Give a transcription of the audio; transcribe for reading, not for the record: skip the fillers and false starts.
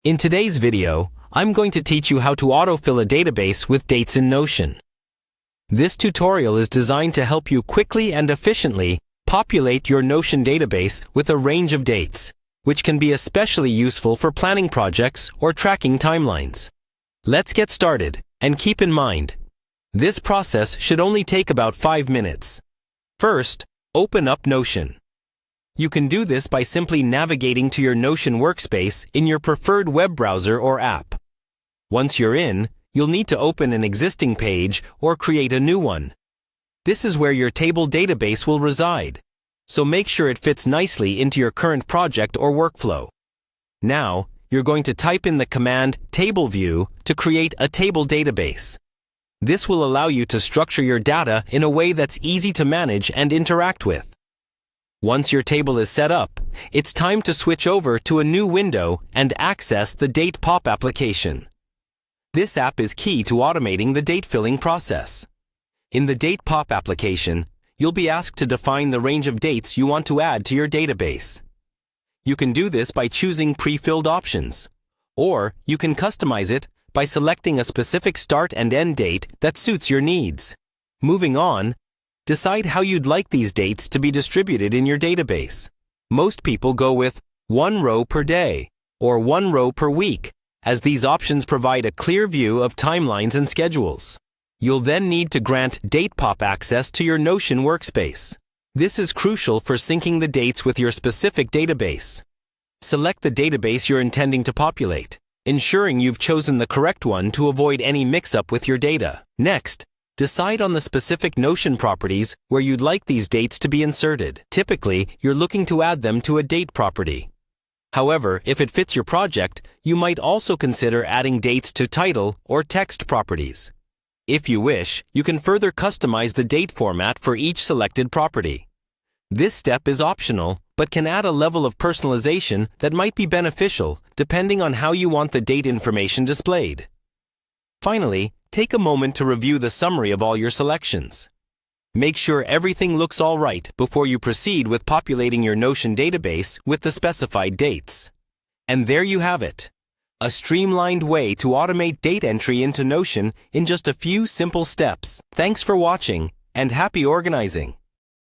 In today's video, I'm going to teach you how to autofill a database with dates in Notion. This tutorial is designed to help you quickly and efficiently populate your Notion database with a range of dates, which can be especially useful for planning projects or tracking timelines. Let's get started, and keep in mind, this process should only take about 5 minutes. First, open up Notion. You can do this by simply navigating to your Notion workspace in your preferred web browser or app. Once you're in, you'll need to open an existing page or create a new one. This is where your table database will reside, so make sure it fits nicely into your current project or workflow. Now, you're going to type in the command table view to create a table database. This will allow you to structure your data in a way that's easy to manage and interact with. Once your table is set up, it's time to switch over to a new window and access the Date Pop application. This app is key to automating the date filling process. In the Date Pop application, you'll be asked to define the range of dates you want to add to your database. You can do this by choosing pre-filled options, or you can customize it by selecting a specific start and end date that suits your needs. Moving on, decide how you'd like these dates to be distributed in your database. Most people go with 1 row per day or 1 row per week, as these options provide a clear view of timelines and schedules. You'll then need to grant Date Pop access to your Notion workspace. This is crucial for syncing the dates with your specific database. Select the database you're intending to populate, ensuring you've chosen the correct one to avoid any mix-up with your data. Next, decide on the specific Notion properties where you'd like these dates to be inserted. Typically, you're looking to add them to a date property. However, if it fits your project, you might also consider adding dates to title or text properties. If you wish, you can further customize the date format for each selected property. This step is optional, but can add a level of personalization that might be beneficial depending on how you want the date information displayed. Finally, take a moment to review the summary of all your selections. Make sure everything looks all right before you proceed with populating your Notion database with the specified dates. And there you have it, a streamlined way to automate date entry into Notion in just a few simple steps. Thanks for watching, and happy organizing!